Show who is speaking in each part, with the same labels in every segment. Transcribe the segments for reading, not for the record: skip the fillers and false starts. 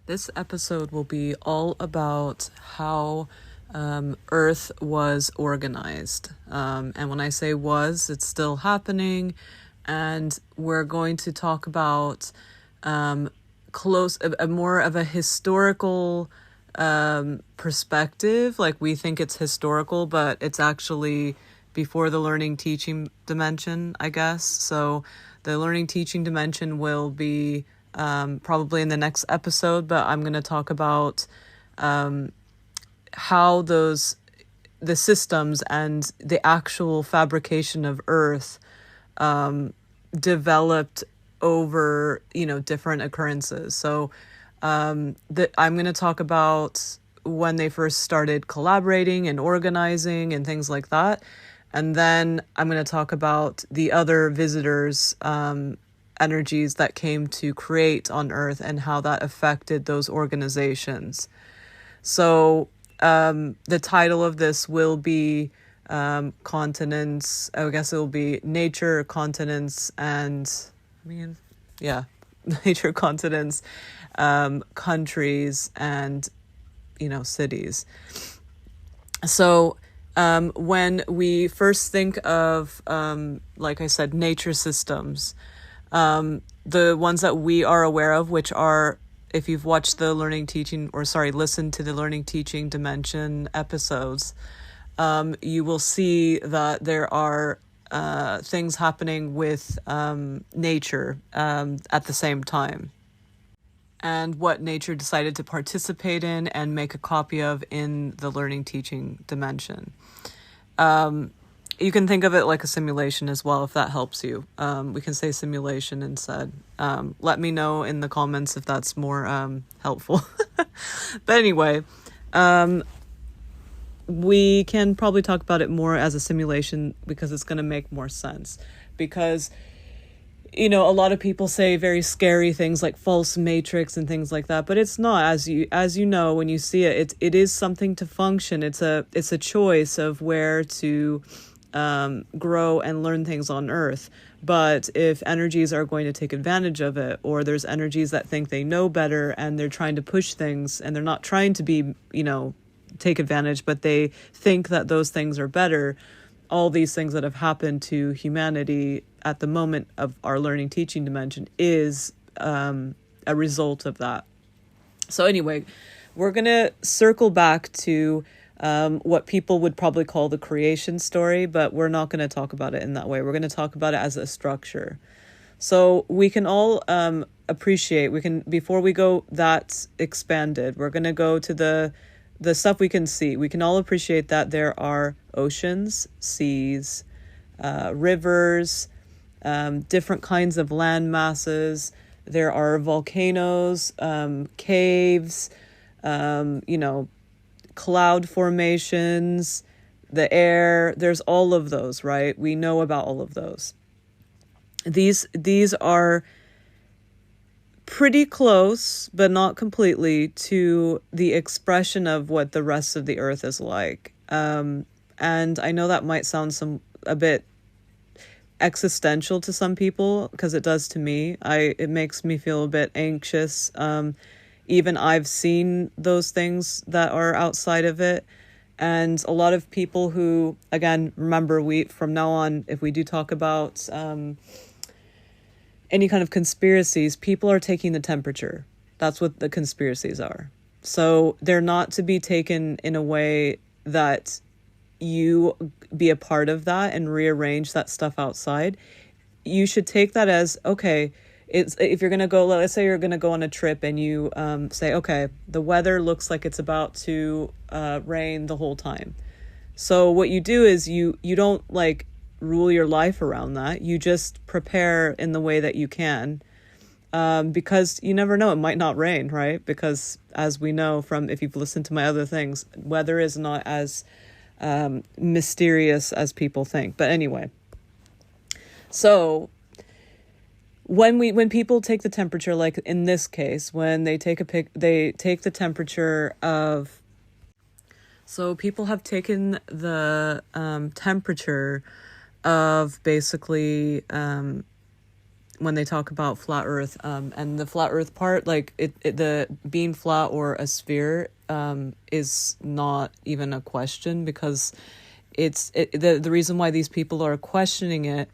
Speaker 1: This episode will be all about how Earth was organized. And when I say was, it's still happening. And we're going to talk about a more of a historical perspective. Like, we think it's historical, but it's actually before the learning teaching dimension, I guess. So the learning teaching dimension will be probably in the next episode, but I'm going to talk about how the systems and the actual fabrication of Earth developed over, different occurrences. So I'm going to talk about when they first started collaborating and organizing and things like that. And then I'm going to talk about the other visitors' energies that came to create on Earth and how that affected those organizations. So the title of this will be continents. I guess it will be nature, continents, and nature, continents, countries, and cities. So when we first think of like I said, nature systems, the ones that we are aware of, which are, if you've watched the listened to the learning teaching dimension episodes, you will see that there are things happening with nature at the same time, and what nature decided to participate in and make a copy of in the learning teaching dimension. You can think of it like a simulation as well, if that helps you. We can say simulation instead. Let me know in the comments if that's more helpful. But anyway, we can probably talk about it more as a simulation because it's going to make more sense. Because, a lot of people say very scary things like false matrix and things like that, but it's not. As you know, when you see it, it is something to function. It's a choice of where to grow and learn things on Earth. But if energies are going to take advantage of it, or there's energies that think they know better and they're trying to push things, and they're not trying to be, take advantage, but they think that those things are better, all these things that have happened to humanity at the moment of our learning teaching dimension is a result of that. So anyway, we're going to circle back to what people would probably call the creation story, but we're not going to talk about it in that way. We're going to talk about it as a structure. So we can all before we go that expanded, we're going to go to the stuff we can see. We can all appreciate that there are oceans, seas, rivers, different kinds of land masses. There are volcanoes, caves, cloud formations, the air. There's all of those, right? We know about all of those. These are pretty close, but not completely, to the expression of what the rest of the Earth is like. And I know that might sound a bit existential to some people, because it does to me. It makes me feel a bit anxious. Even I've seen those things that are outside of it. And a lot of people who, again, remember, from now on, if we do talk about any kind of conspiracies, people are taking the temperature. That's what the conspiracies are. So they're not to be taken in a way that you be a part of that and rearrange that stuff outside. You should take that as, okay, if you're going to go, let's say you're going to go on a trip and you say, okay, the weather looks like it's about to rain the whole time. So what you do is you don't rule your life around that. You just prepare in the way that you can, because you never know, it might not rain, right? Because as we know from, if you've listened to my other things, weather is not as mysterious as people think. But anyway, so when people take the temperature, like in this case, when they take they take the temperature of, so people have taken the temperature of basically when they talk about flat Earth, and the flat Earth part, like the being flat or a sphere, is not even a question, because the reason why these people are questioning it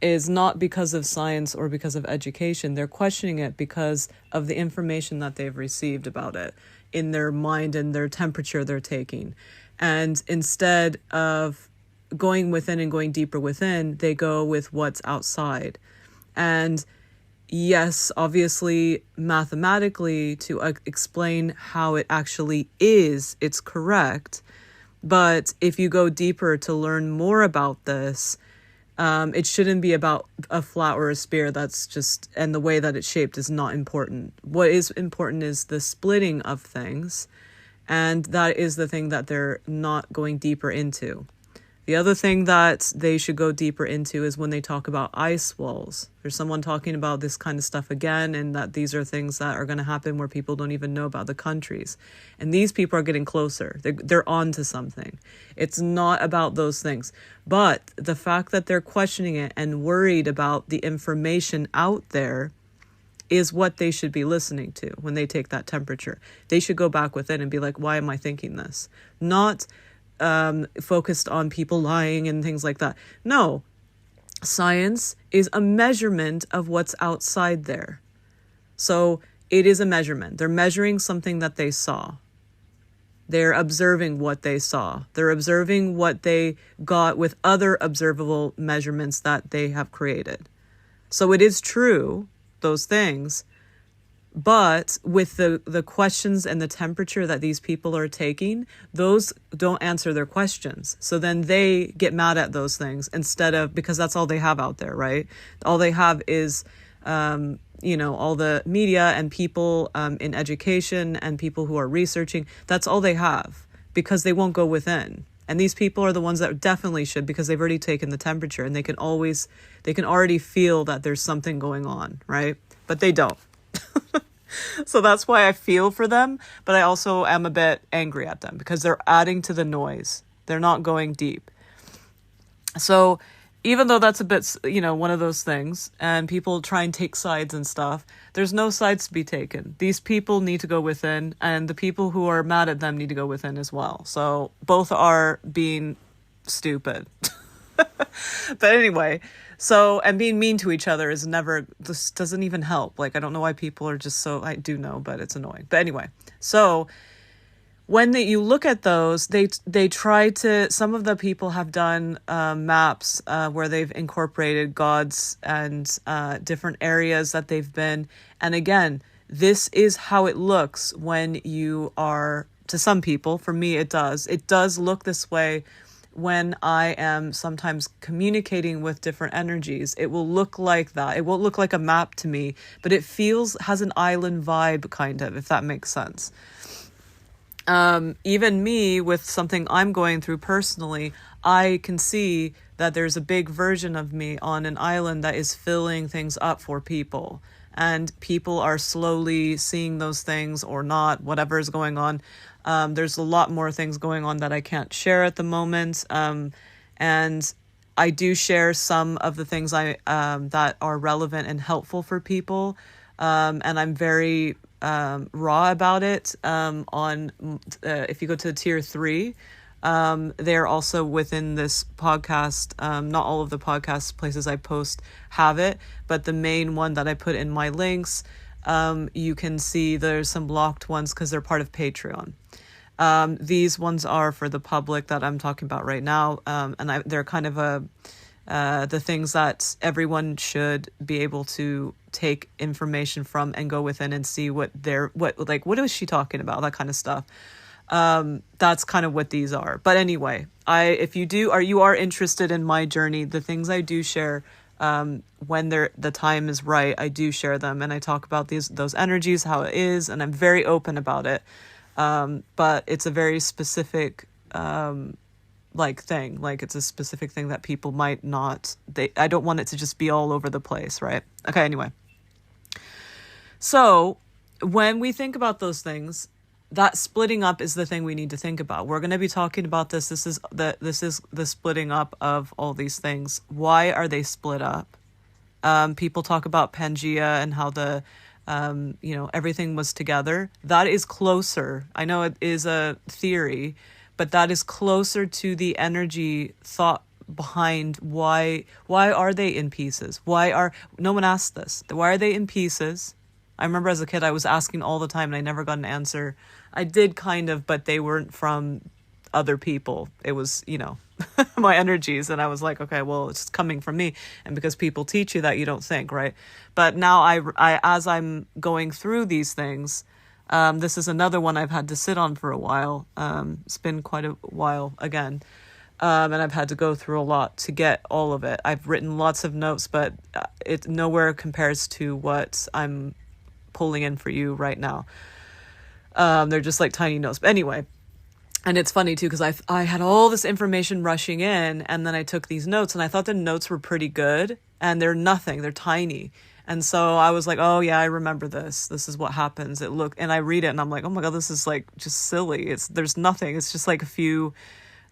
Speaker 1: is not because of science or because of education. They're questioning it because of the information that they've received about it in their mind and their temperature they're taking. And instead of going within and going deeper within, they go with what's outside. And yes, obviously, mathematically, to explain how it actually is, it's correct. But if you go deeper to learn more about this, it shouldn't be about a flat or a sphere. That's just, and the way that it's shaped is not important. What is important is the splitting of things. And that is the thing that they're not going deeper into. The other thing that they should go deeper into is when they talk about ice walls. There's someone talking about this kind of stuff again, and that these are things that are going to happen where people don't even know about the countries. And these people are getting closer. They're on to something. It's not about those things. But the fact that they're questioning it and worried about the information out there is what they should be listening to when they take that temperature. They should go back within and be like, why am I thinking this? Not focused on people lying and things like that. No, science is a measurement of what's outside there. So it is a measurement. They're measuring something that they saw. They're observing what they saw. They're observing what they got with other observable measurements that they have created. So it is true, those things. But with the questions and the temperature that these people are taking, those don't answer their questions. So then they get mad at those things instead of, because that's all they have out there, right? All they have is, all the media and people in education and people who are researching. That's all they have, because they won't go within. And these people are the ones that definitely should, because they've already taken the temperature and they can already feel that there's something going on, right? But they don't. So that's why I feel for them, but I also am a bit angry at them because they're adding to the noise. They're not going deep. So even though that's a bit, one of those things, and people try and take sides and stuff, there's no sides to be taken. These people need to go within, and the people who are mad at them need to go within as well. So both are being stupid. But anyway, and being mean to each other this doesn't even help. Like, I don't know why people are just so, I do know, but it's annoying. But anyway, so when you look at those, they try to, some of the people have done maps where they've incorporated gods and different areas that they've been. And again, this is how it looks when you are, to some people, for me it does look this way. When I am sometimes communicating with different energies, it will look like that. It won't look like a map to me, but it has an island vibe, kind of, if that makes sense. Even me, with something I'm going through personally, I can see that there's a big version of me on an island that is filling things up for people. And people are slowly seeing those things or not, whatever is going on. There's a lot more things going on that I can't share at the moment. And I do share some of the things that are relevant and helpful for people. And I'm very raw about it. If you go to tier 3, they're also within this podcast. Not all of the podcast places I post have it, but the main one that I put in my links, you can see there's some blocked ones because they're part of Patreon. These ones are for the public that I'm talking about right now. And they're kind of the things that everyone should be able to take information from and go within and see what is she talking about? That kind of stuff. That's kind of what these are. But anyway, if you are interested in my journey, the things I do share, when the time is right, I do share them, and I talk about those energies, how it is, and I'm very open about it. But it's a very specific, thing. Like, it's a specific thing that people might not, I don't want it to just be all over the place, right? Okay, anyway. So when we think about those things, that splitting up is the thing we need to think about. We're going to be talking about this. This is the splitting up of all these things. Why are they split up? People talk about Pangea and how the everything was together. That is closer. I know it is a theory, but that is closer to the energy thought behind why are they in pieces? No one asked this. Why are they in pieces? I remember as a kid I was asking all the time and I never got an answer. I did kind of, but they weren't from other people. It was, my energies, and I was like, okay, well, it's coming from me. And because people teach you that, you don't think, right? But now I as I'm going through these things, this is another one I've had to sit on for a while. It's been quite a while again. And I've had to go through a lot to get all of it. I've written lots of notes, but it nowhere compares to what I'm pulling in for you right now. They're just like tiny notes. But anyway, and it's funny too, because I had all this information rushing in, and then I took these notes, and I thought the notes were pretty good, and they're nothing. They're tiny. And so I was like, oh yeah, I remember this. This is what happens. And I read it, and I'm like, oh my God, this is like just silly. There's nothing. It's just like a few,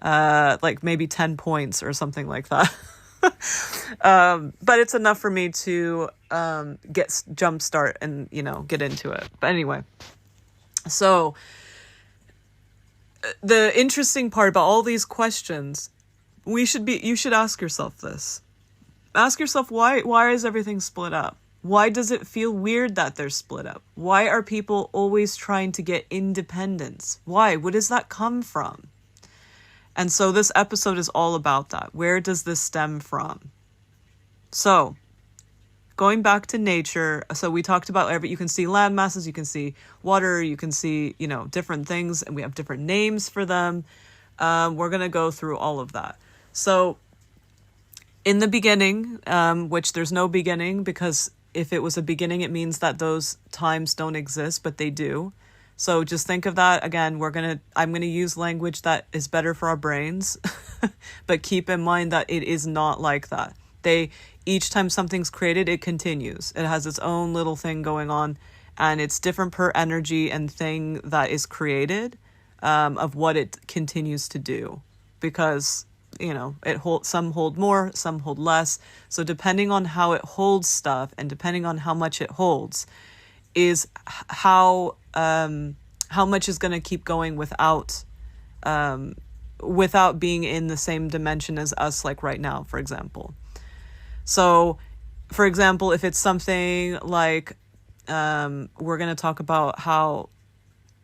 Speaker 1: like maybe 10 points or something like that. But it's enough for me to jumpstart and, get into it. But anyway, so the interesting part about all these questions, you should ask yourself this. Ask yourself, why is everything split up? Why does it feel weird that they're split up? Why are people always trying to get independence? Why? Where does that come from? And so this episode is all about that. Where does this stem from? So, going back to nature, so we talked about you can see land masses, you can see water, you can see, different things, and we have different names for them. We're going to go through all of that. So, in the beginning, which there's no beginning, because if it was a beginning, it means that those times don't exist, but they do. So just think of that. Again, I'm going to use language that is better for our brains, but keep in mind that it is not like that. Each time something's created, it continues. It has its own little thing going on, and it's different per energy and thing that is created, of what it continues to do, because some hold more, some hold less. So depending on how it holds stuff and depending on how much it holds is how much is going to keep going without being in the same dimension as us, like right now, for example. So, for example, if it's something like, we're going to talk about how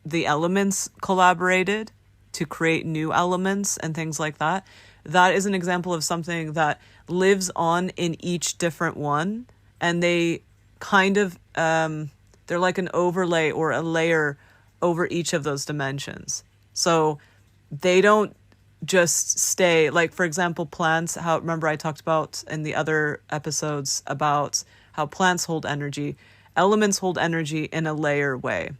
Speaker 1: the elements collaborated to create new elements and things like that. That is an example of something that lives on in each different one, and they kind of, they're like an overlay or a layer over each of those dimensions. So they don't just stay, like, for example, plants, remember I talked about in the other episodes about how plants hold energy. Elements hold energy in a layer way.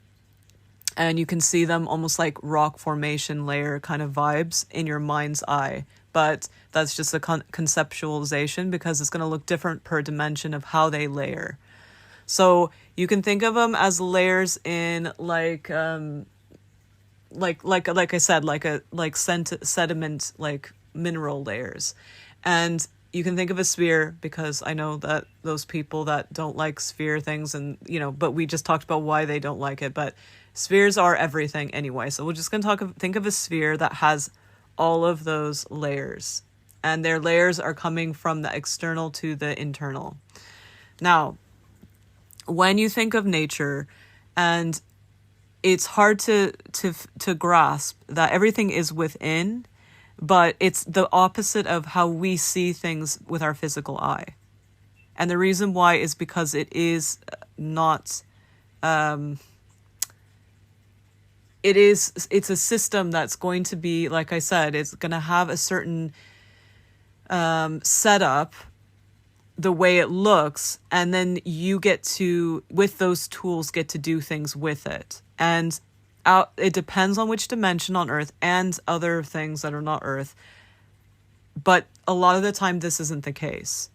Speaker 1: And you can see them almost like rock formation layer kind of vibes in your mind's eye. But that's just a conceptualization, because it's going to look different per dimension of how they layer. So you can think of them as layers in like I said, like sediment, like mineral layers. And you can think of a sphere, because I know that those people that don't like sphere things, and but we just talked about why they don't like it. But spheres are everything anyway. So we're just going to think of a sphere that has all of those layers, and their layers are coming from the external to the internal. Now, when you think of nature, and it's hard to grasp that everything is within, but it's the opposite of how we see things with our physical eye. And the reason why is because it is not, it's a system that's going to be, like I said, it's going to have a certain setup, the way it looks, and then you get to, with those tools, get to do things with it. And it depends on which dimension on Earth and other things that are not Earth. But a lot of the time, this isn't the case.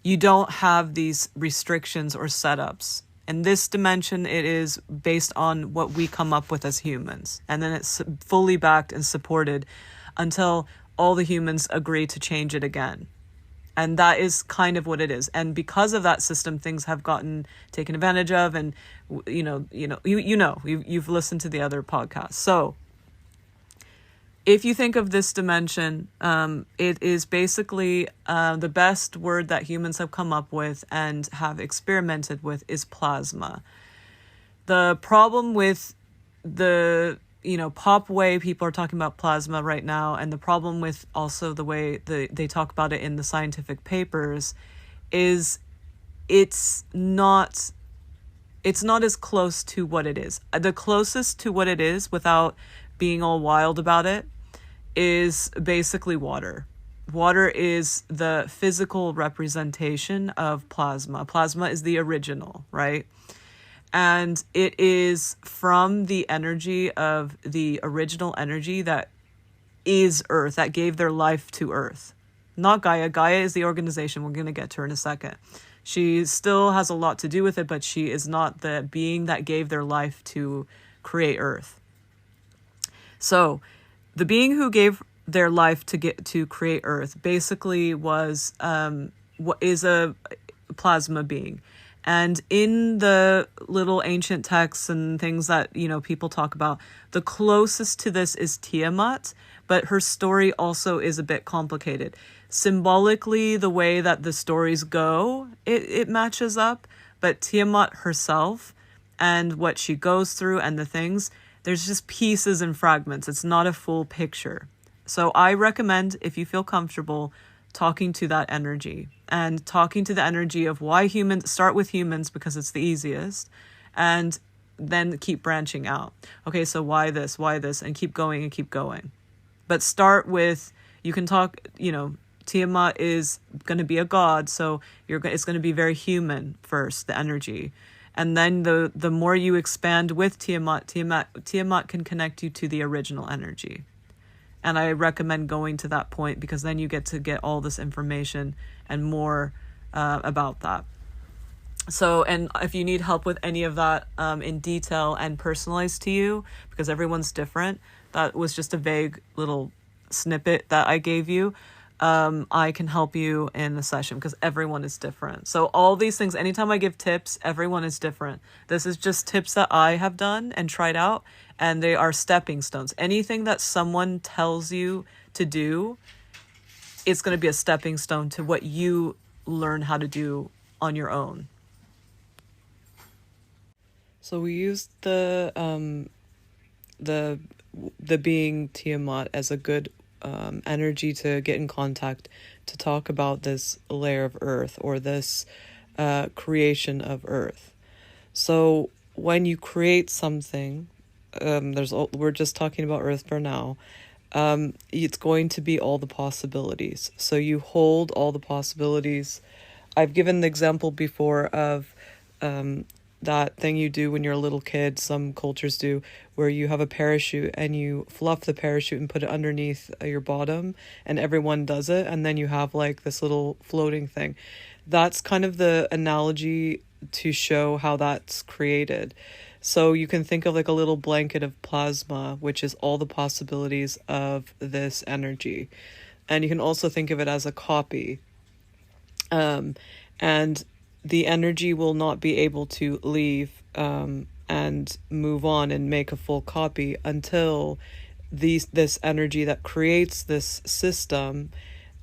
Speaker 1: You don't have these restrictions or setups. In this dimension, it is based on what we come up with as humans. And then it's fully backed and supported until all the humans agree to change it again. And that is kind of what it is. And because of that system, things have gotten taken advantage of. And, you've listened to the other podcasts. So if you think of this dimension, it is basically the best word that humans have come up with and have experimented with is plasma. The problem with the pop way people are talking about plasma right now, and the problem with also the way they talk about it in the scientific papers, is it's not as close to what it is. The closest to what it is, without being all wild about it, is basically water. Water is the physical representation of plasma. Plasma is the original, right? And it is from the energy of the original energy that is Earth, that gave their life to Earth. Not Gaia. Gaia is the organization. We're going to get to her in a second. She still has a lot to do with it, but she is not the being that gave their life to create Earth. So the being who gave their life to create Earth basically was what is a plasma being. And in the little ancient texts and things that, people talk about, the closest to this is Tiamat, but her story also is a bit complicated. Symbolically, the way that the stories go, it matches up, but Tiamat herself and what she goes through and the things, there's just pieces and fragments. It's not a full picture. So I recommend, if you feel comfortable, talking to that energy and talking to the energy of why humans, start with humans because it's the easiest, and then keep branching out. Okay, so why this, and keep going and keep going. But start with, you can talk, Tiamat is going to be a god, so it's going to be very human first, the energy. And then the more you expand with Tiamat can connect you to the original energy. And I recommend going to that point because then you get all this information and more about that. So, and if you need help with any of that in detail and personalized to you, because everyone's different, that was just a vague little snippet that I gave you. I can help you in the session because everyone is different. So all these things, anytime I give tips, everyone is different. This is just tips that I have done and tried out, and they are stepping stones. Anything that someone tells you to do, it's going to be a stepping stone to what you learn how to do on your own. So we used the being Tiamat as a good energy to get in contact to talk about this layer of Earth, or this creation of Earth. So when you create something, we're just talking about Earth for now. It's going to be all the possibilities. So you hold all the possibilities. I've given the example before of that thing you do when you're a little kid, some cultures do, where you have a parachute and you fluff the parachute and put it underneath your bottom, and everyone does it, and then you have like this little floating thing. That's kind of the analogy to show how that's created. So you can think of like a little blanket of plasma, which is all the possibilities of this energy. And you can also think of it as a copy. And the energy will not be able to leave and move on and make a full copy until this energy that creates this system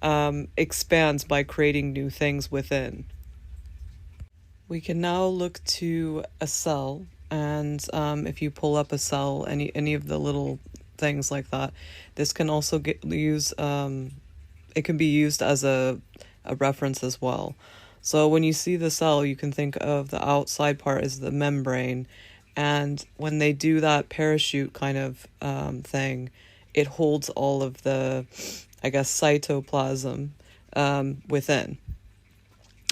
Speaker 1: expands by creating new things within. We can now look to a cell, and if you pull up a cell, any of the little things like that, this can also it can be used as a reference as well. So when you see the cell, you can think of the outside part as the membrane. And when they do that parachute kind of thing, it holds all of the, cytoplasm within.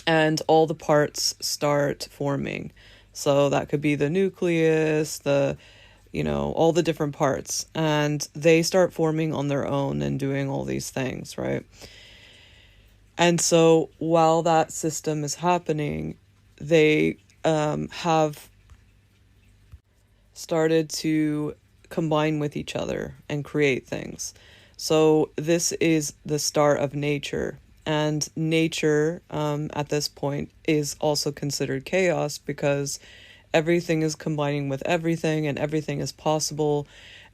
Speaker 1: And all the parts start forming. So that could be the nucleus, all the different parts. And they start forming on their own and doing all these things, right? And so while that system is happening, they have started to combine with each other and create things. So this is the start of nature. And nature, at this point, is also considered chaos because everything is combining with everything and everything is possible.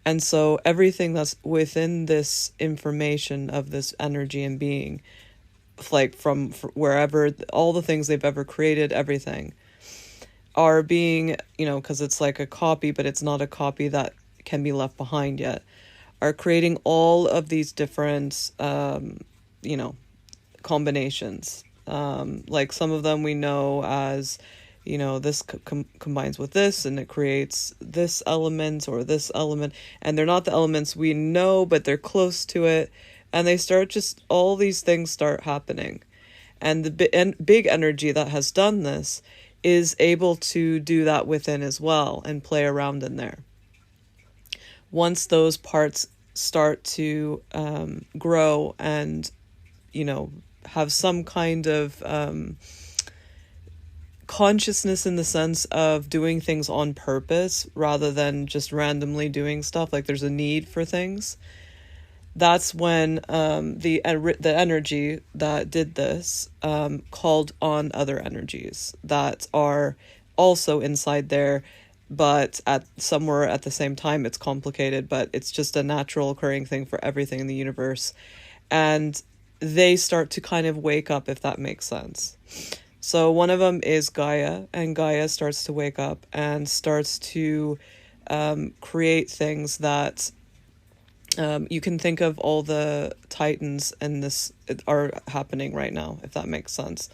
Speaker 1: And so everything that's within this information of this energy and being, like from wherever, all the things they've ever created, everything, are being, because it's like a copy, but it's not a copy that can be left behind yet, are creating all of these different, combinations. Like some of them we know as, this combines with this and it creates this element or this element, and they're not the elements we know, but they're close to it. And they start all these things start happening. And the big energy that has done this is able to do that within as well and play around in there. Once those parts start to grow and, have some kind of consciousness in the sense of doing things on purpose rather than just randomly doing stuff, like there's a need for things, that's when the energy that did this called on other energies that are also inside there, but at somewhere at the same time. It's complicated, but it's just a natural occurring thing for everything in the universe. And they start to kind of wake up, if that makes sense. So one of them is Gaia, and Gaia starts to wake up and starts to create things that you can think of. All the titans and this are happening right now, if that makes sense.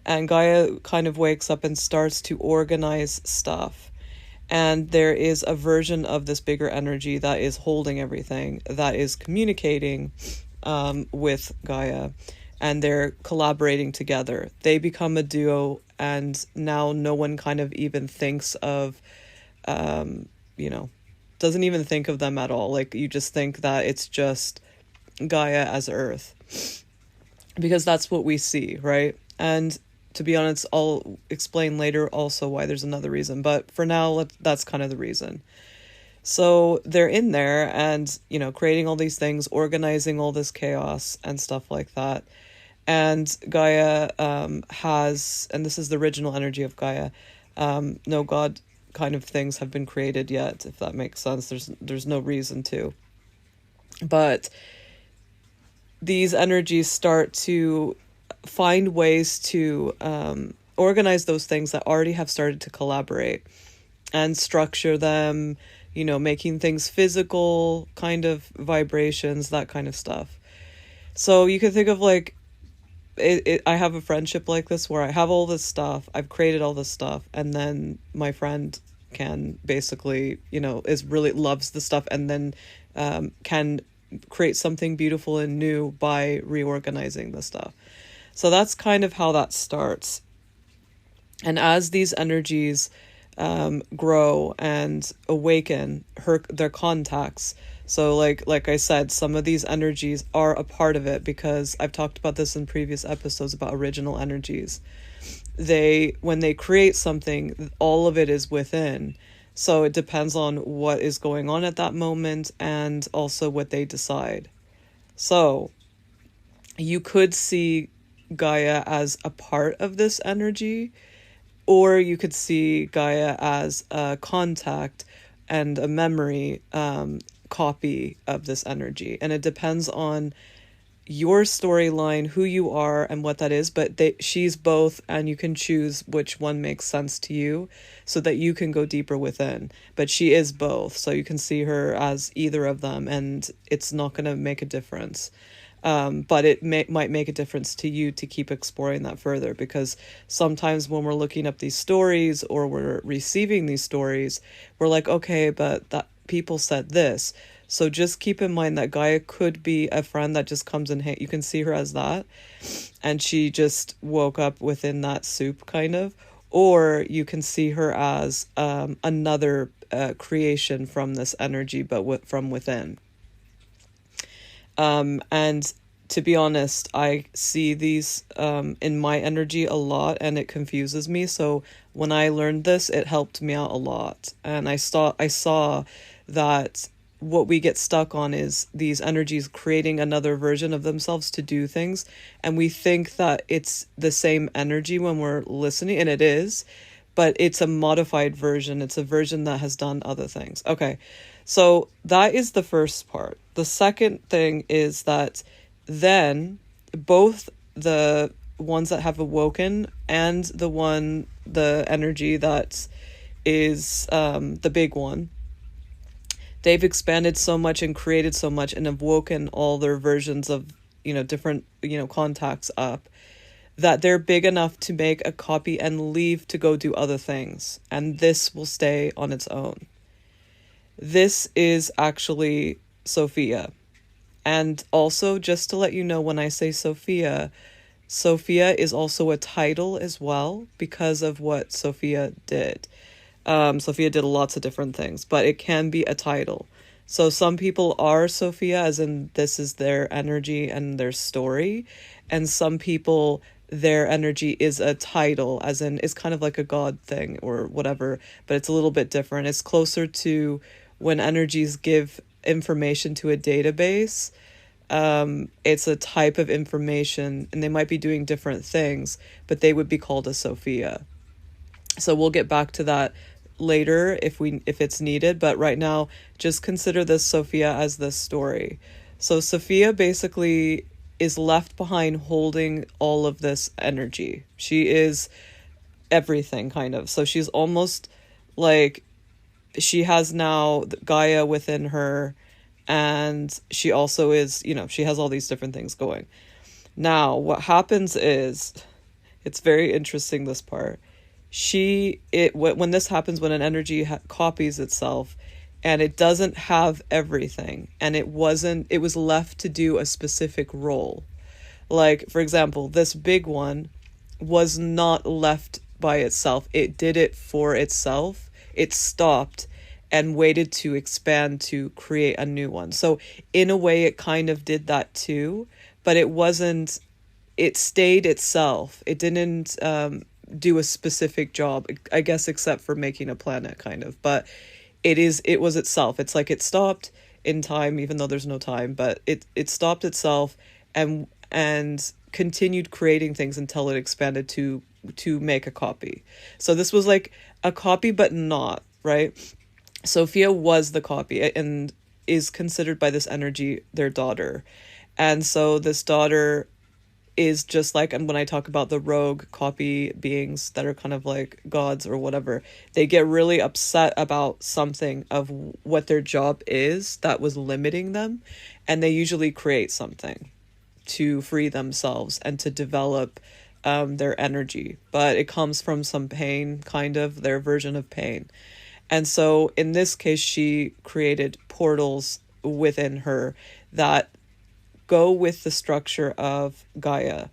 Speaker 1: And Gaia kind of wakes up and starts to organize stuff. And there is a version of this bigger energy that is holding everything, that is communicating with Gaia, and they're collaborating together. They become a duo, and now no one kind of even thinks of, doesn't even think of them at all. Like, you just think that it's just Gaia as Earth, because that's what we see, right? And to be honest, I'll explain later also why there's another reason, but for now, that's kind of the reason. So they're in there and, creating all these things, organizing all this chaos and stuff like that. And Gaia has, and this is the original energy of Gaia, no God kind of things have been created yet, if that makes sense. There's no reason to. But these energies start to find ways to organize those things that already have started to collaborate and structure them, making things physical, kind of vibrations, that kind of stuff. So you can think of like, I have a friendship like this where I have all this stuff, I've created all this stuff, and then my friend can basically, loves the stuff, and then can create something beautiful and new by reorganizing the stuff. So that's kind of how that starts. And as these energies grow and awaken their contacts, so like I said, some of these energies are a part of it, because I've talked about this in previous episodes about original energies. When they create something, all of it is within. So it depends on what is going on at that moment and also what they decide. So you could see Gaia as a part of this energy, or you could see Gaia as a contact and a memory copy of this energy. And it depends on your storyline, who you are and what that is, but she's both, and you can choose which one makes sense to you so that you can go deeper within. But she is both, so you can see her as either of them, and it's not going to make a difference. But it might make a difference to you to keep exploring that further, because sometimes when we're looking up these stories or we're receiving these stories, we're like, okay, but that people said this. So just keep in mind that Gaia could be a friend that just comes in. You can see her as that, and she just woke up within that soup, kind of. Or you can see her as another creation from this energy, but from within. And to be honest, I see these in my energy a lot, and it confuses me. So when I learned this, it helped me out a lot. And I saw that what we get stuck on is these energies creating another version of themselves to do things, and we think that it's the same energy when we're listening, and it is, but it's a modified version. It's a version that has done other things. Okay, so that is the first part. The second thing is that then both the ones that have awoken and the energy that is the big one, they've expanded so much and created so much and awoken all their versions of, different, contacts up, that they're big enough to make a copy and leave to go do other things. And this will stay on its own. This is actually Sophia. And also, just to let you know, when I say Sophia, Sophia is also a title as well because of what Sophia did. Sophia did lots of different things, but it can be a title. So some people are Sophia, as in this is their energy and their story. And some people, their energy is a title, as in it's kind of like a god thing or whatever, but it's a little bit different. It's closer to when energies give information to a database. It's a type of information, and they might be doing different things, but they would be called a Sophia. So we'll get back to that later if it's needed, but right now just consider this Sophia as this story. So Sophia basically is left behind holding all of this energy. She is everything, kind of. So she's almost like she has now Gaia within her, and she also is, she has all these different things going. Now what happens is, it's very interesting, this part. When this happens, when an energy copies itself and it doesn't have everything, and it was left to do a specific role. Like, for example, this big one was not left by itself. It did it for itself. It stopped and waited to expand to create a new one. So in a way, it kind of did that too, but it stayed itself. It didn't do a specific job, I guess, except for making a planet, kind of. But it was itself. It's like it stopped in time, even though there's no time, but it stopped itself and continued creating things until it expanded to make a copy. So this was like a copy, but not, right? Sophia was the copy and is considered by this energy their daughter. And so this daughter is just like, and when I talk about the rogue copy beings that are kind of like gods or whatever, they get really upset about something of what their job is that was limiting them, and they usually create something to free themselves and to develop their energy, but it comes from some pain, kind of their version of pain. And so in this case, she created portals within her that go with the structure of Gaia.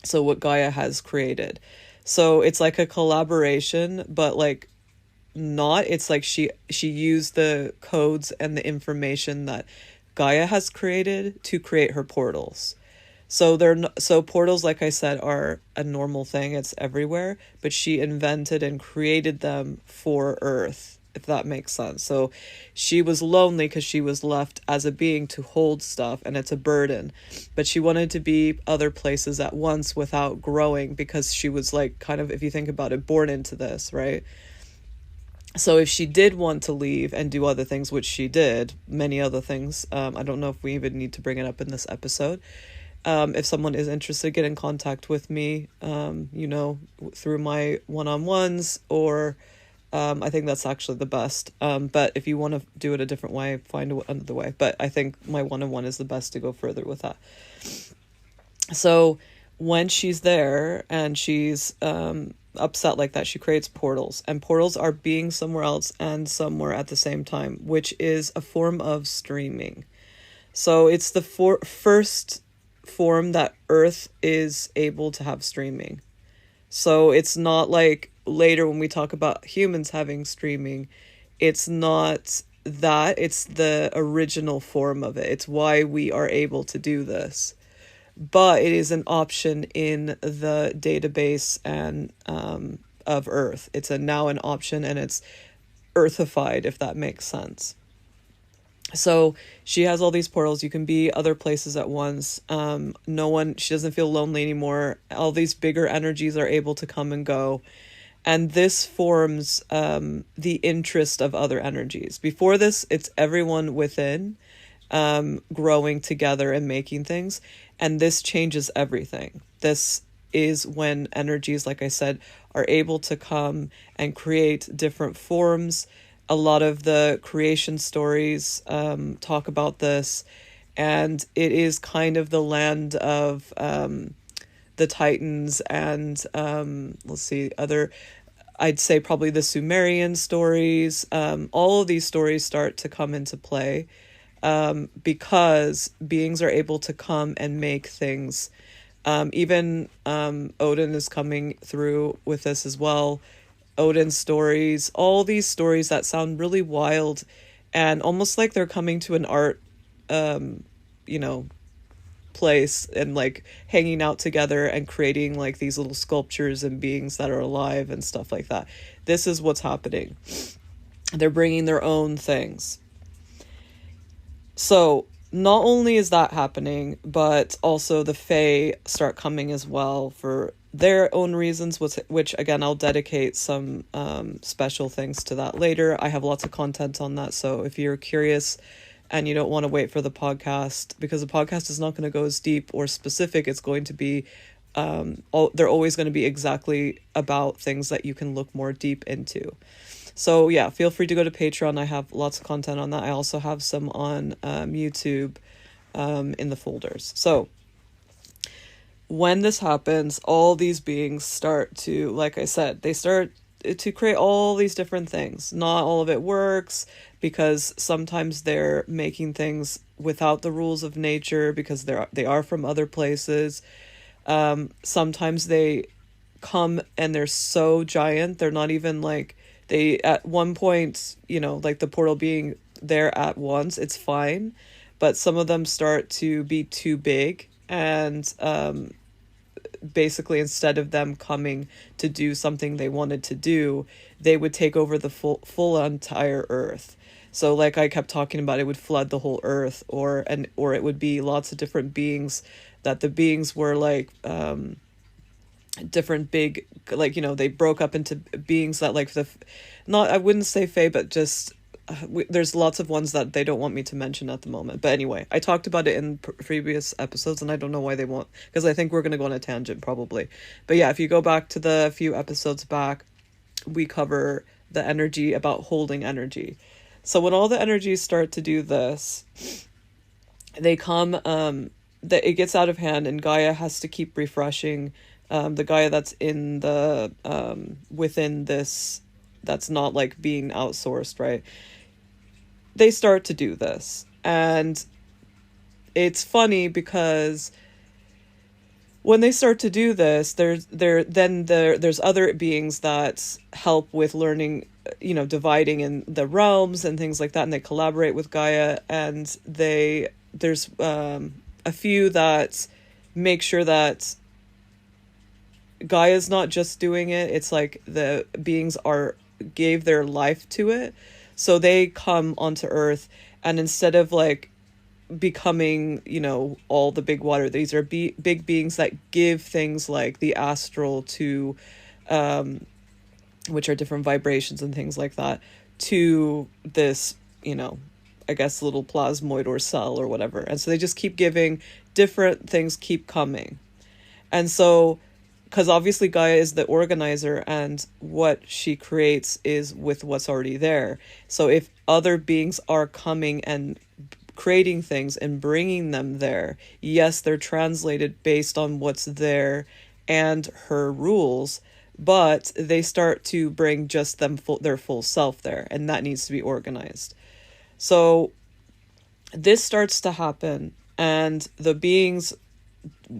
Speaker 1: So what Gaia has created. So it's like a collaboration, but like not. It's like she used the codes and the information that Gaia has created to create her portals. So portals, like I said, are a normal thing. It's everywhere, but she invented and created them for Earth, if that makes sense. So she was lonely because she was left as a being to hold stuff, and it's a burden. But she wanted to be other places at once without growing, because she was like, kind of, if you think about it, born into this, right? So if she did want to leave and do other things, which she did, many other things, I don't know if we even need to bring it up in this episode. If someone is interested, get in contact with me, through my one-on-ones, or I think that's actually the best. But if you want to do it a different way, find another way. But I think my one-on-one is the best to go further with that. So when she's there and she's upset like that, she creates portals. And portals are being somewhere else and somewhere at the same time, which is a form of streaming. So it's the first form that Earth is able to have streaming. So it's not like later when we talk about humans having streaming, it's not that, it's the original form of it. It's why we are able to do this. But it is an option in the database and of Earth. It's now an option, and it's Earthified, if that makes sense. So she has all these portals. You can be other places at once. She doesn't feel lonely anymore. All these bigger energies are able to come and go. And this forms the interest of other energies. Before this, it's everyone within growing together and making things. And this changes everything. This is when energies, like I said, are able to come and create different forms. A lot of the creation stories talk about this, and it is kind of the land of the Titans and I'd say probably the Sumerian stories. All of these stories start to come into play because beings are able to come and make things. Even Odin is coming through with this as well. Odin's stories, all these stories that sound really wild and almost like they're coming to an art, place and like hanging out together and creating like these little sculptures and beings that are alive and stuff like that. This is what's happening. They're bringing their own things. So not only is that happening, but also the Fae start coming as well for their own reasons, which again, I'll dedicate some special things to that later. I have lots of content on that. So if you're curious and you don't want to wait for the podcast, because the podcast is not going to go as deep or specific, it's going to be, they're always going to be exactly about things that you can look more deep into. So yeah, feel free to go to Patreon. I have lots of content on that. I also have some on YouTube in the folders. So when this happens, all these beings start to, like I said, they start to create all these different things. Not all of it works because sometimes they're making things without the rules of nature because they are from other places. Sometimes they come and they're so giant, they're not even like, they at one point, like the portal being there at once, it's fine, but some of them start to be too big, and basically instead of them coming to do something they wanted to do, they would take over the full entire earth. So like I kept talking about, it would flood the whole earth, or it would be lots of different beings, that the beings were like different big, like, they broke up into beings that like I wouldn't say Fae, but just there's lots of ones that they don't want me to mention at the moment. But anyway, I talked about it in previous episodes, and I don't know why they won't, because I think we're going to go on a tangent probably. But yeah, if you go back to the few episodes back, we cover the energy about holding energy. So when all the energies start to do this, they come, it gets out of hand, and Gaia has to keep refreshing the Gaia that's in the within this, that's not like being outsourced, right? They start to do this, and it's funny because when they start to do this, there's other beings that help with learning, dividing in the realms and things like that, and they collaborate with Gaia, and there's a few that make sure that Gaia's not just doing it, it's like the beings gave their life to it. So they come onto Earth, and instead of like becoming, all the big water, these are big beings that give things like the astral to, which are different vibrations and things like that, to this, I guess little plasmoid or cell or whatever. And so they just keep giving, different things keep coming. And so, because obviously Gaia is the organizer, and what she creates is with what's already there. So if other beings are coming and creating things and bringing them there, yes, they're translated based on what's there and her rules, but they start to bring just their full self there, and that needs to be organized. So this starts to happen, and the beings,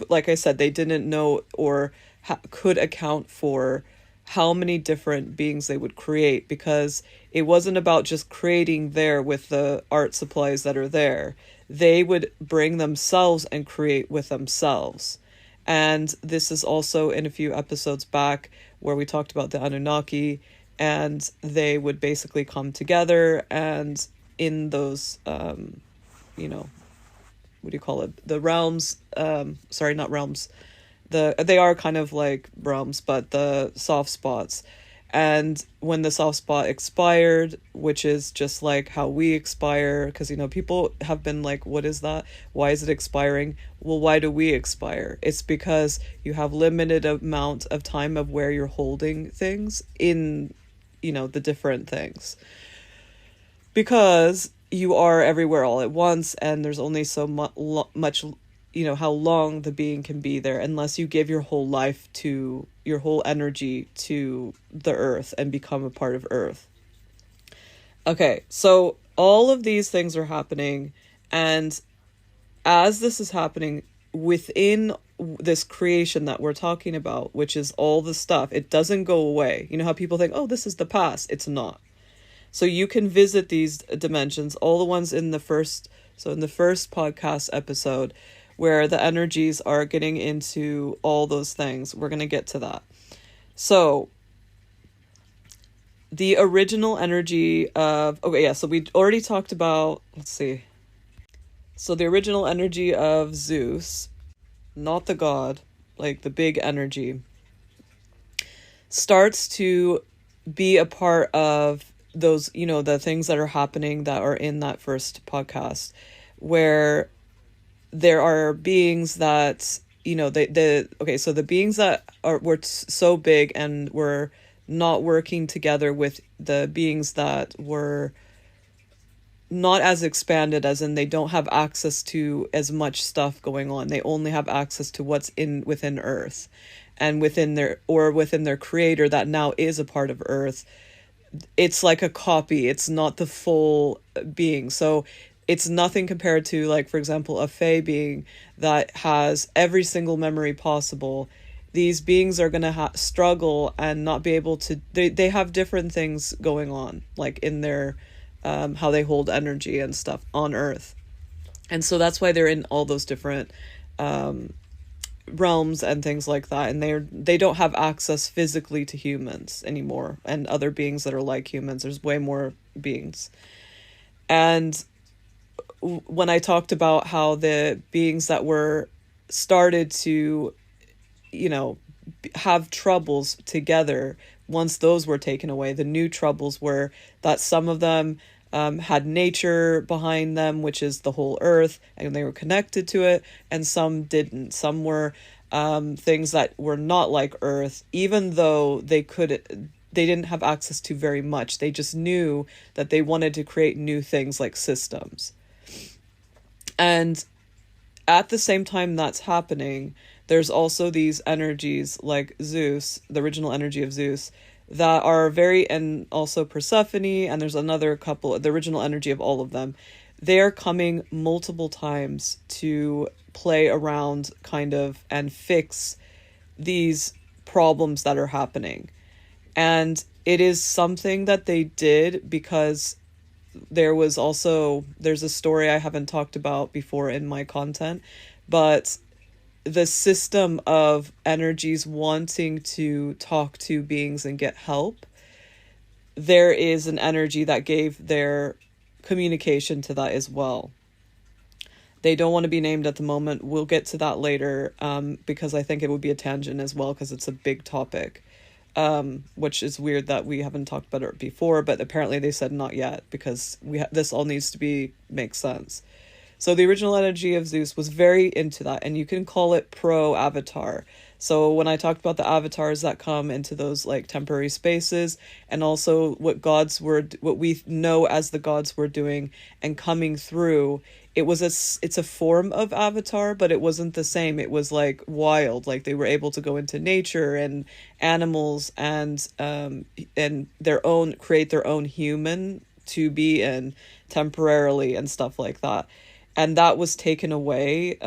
Speaker 1: like I said, they didn't know or could account for how many different beings they would create, because it wasn't about just creating there with the art supplies that are there. They would bring themselves and create with themselves. And this is also in a few episodes back where we talked about the Anunnaki, and they would basically come together and in those, you know, what do you call it? The realms, sorry, not realms. They are kind of like realms, but the soft spots. And when the soft spot expired, which is just like how we expire, because, you know, people have been like, what is that? Why is it expiring? Well, why do we expire? It's because you have limited amount of time of where you're holding things in, you know, the different things. Because you are everywhere all at once, and there's only so much, you know, how long the being can be there, unless you give your whole life to, your whole energy to the earth and become a part of earth. Okay, so all of these things are happening, and as this is happening within this creation that we're talking about, which is all the stuff, it doesn't go away. You know how people think, oh, this is the past. It's not. So you can visit these dimensions, all the ones in the first podcast episode, where the energies are getting into all those things. We're going to get to that. So the original energy of, so we already talked about, let's see. So the original energy of Zeus, not the god, like the big energy, starts to be a part of those, you know, the things that are happening that are in that first podcast, where there are beings that, you know, so the beings that were so big and were not working together with the beings that were not as expanded, as in they don't have access to as much stuff going on. They only have access to what's within Earth, and within their creator that now is a part of Earth. It's like a copy. It's not the full being. So it's nothing compared to, like, for example, a Fae being that has every single memory possible. These beings are going to struggle and not be able to, they have different things going on, like in their, how they hold energy and stuff on Earth. And so that's why they're in all those different, realms and things like that, and they don't have access physically to humans anymore and other beings that are like humans. There's way more beings. And when I talked about how the beings that were started to, you know, have troubles together, once those were taken away, the new troubles were that some of them had nature behind them, which is the whole Earth, and they were connected to it, and some didn't. Some were things that were not like Earth, even though they didn't have access to very much. They just knew that they wanted to create new things like systems. And at the same time that's happening, there's also these energies like Zeus, the original energy of Zeus, that are and also Persephone, and there's another couple, the original energy of all of them. They're coming multiple times to play around kind of and fix these problems that are happening. And it is something that they did because there's a story I haven't talked about before in my content, but the system of energies wanting to talk to beings and get help, there is an energy that gave their communication to that as well. They don't want to be named at the moment. We'll get to that later, because I think it would be a tangent as well, because it's a big topic, which is weird that we haven't talked about it before, but apparently they said not yet, because this all needs to make sense. So the original energy of Zeus was very into that, and you can call it pro-avatar. So when I talked about the avatars that come into those like temporary spaces, and also what we know as the gods were doing and coming through, it's a form of avatar, but it wasn't the same. It was like wild, like they were able to go into nature and animals and create their own human to be in temporarily and stuff like that. And that was taken away,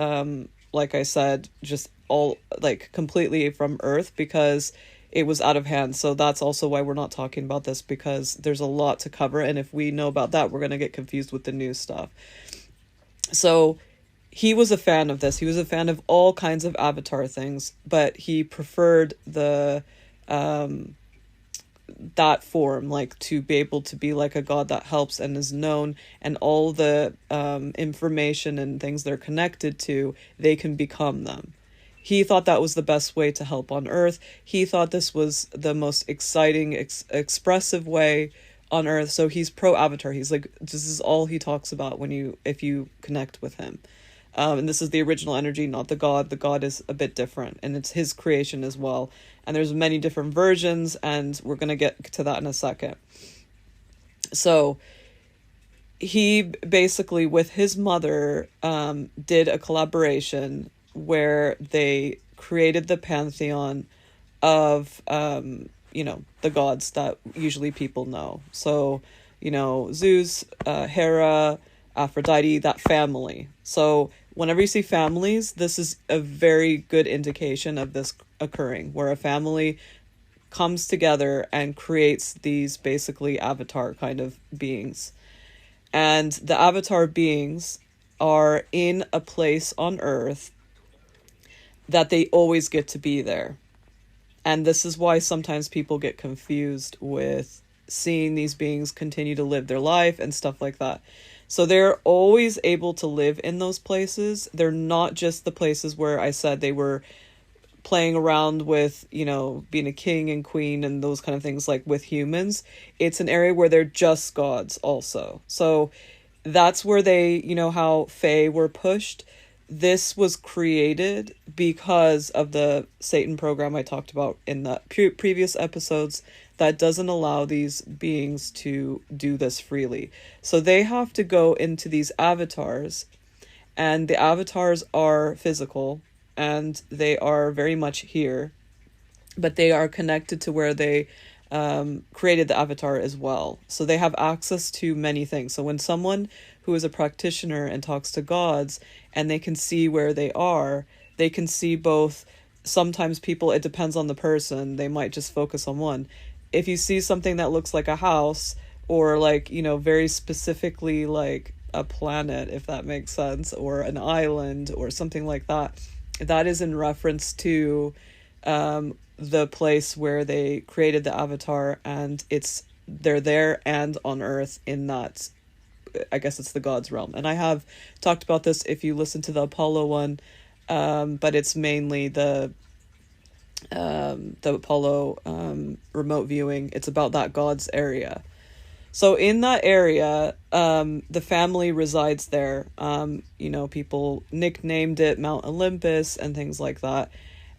Speaker 1: like I said, just all like completely from Earth, because it was out of hand. So that's also why we're not talking about this, because there's a lot to cover, and if we know about that, we're going to get confused with the new stuff. So he was a fan of this. He was a fan of all kinds of avatar things, but he preferred the that form, like to be able to be like a god that helps and is known, and all the information and things they're connected to, they can become them. He thought that was the best way to help on Earth. He thought this was the most exciting, expressive way on Earth. So he's pro Avatar. He's like, this is all he talks about if you connect with him. And this is the original energy, not the god. The god is a bit different, and it's his creation as well. And there's many different versions, and we're going to get to that in a second. So he basically, with his mother, did a collaboration where they created the pantheon of, the gods that usually people know. So, Zeus, Hera, Aphrodite, that family. So whenever you see families, this is a very good indication of this occurring, where a family comes together and creates these basically avatar kind of beings. And the avatar beings are in a place on Earth that they always get to be there. And this is why sometimes people get confused with seeing these beings continue to live their life and stuff like that. So they're always able to live in those places. They're not just the places where I said they were playing around with, being a king and queen and those kind of things like with humans. It's an area where they're just gods also. So that's where they, how Fae were pushed. This was created because of the Satan program I talked about in the previous episodes that doesn't allow these beings to do this freely. So they have to go into these avatars, and the avatars are physical, and they are very much here, but they are connected to where they created the avatar as well. So they have access to many things. So when someone who is a practitioner and talks to gods, and they can see where they are, they can see both. Sometimes people, it depends on the person, they might just focus on one. If you see something that looks like a house, or like, very specifically like a planet, if that makes sense, or an island or something like that, that is in reference to the place where they created the avatar, and they're there and on Earth in that, I guess it's the god's realm. And I have talked about this if you listen to the Apollo one, but it's mainly the Apollo remote viewing. It's about that god's area. So in that area, the family resides there. People nicknamed it Mount Olympus and things like that.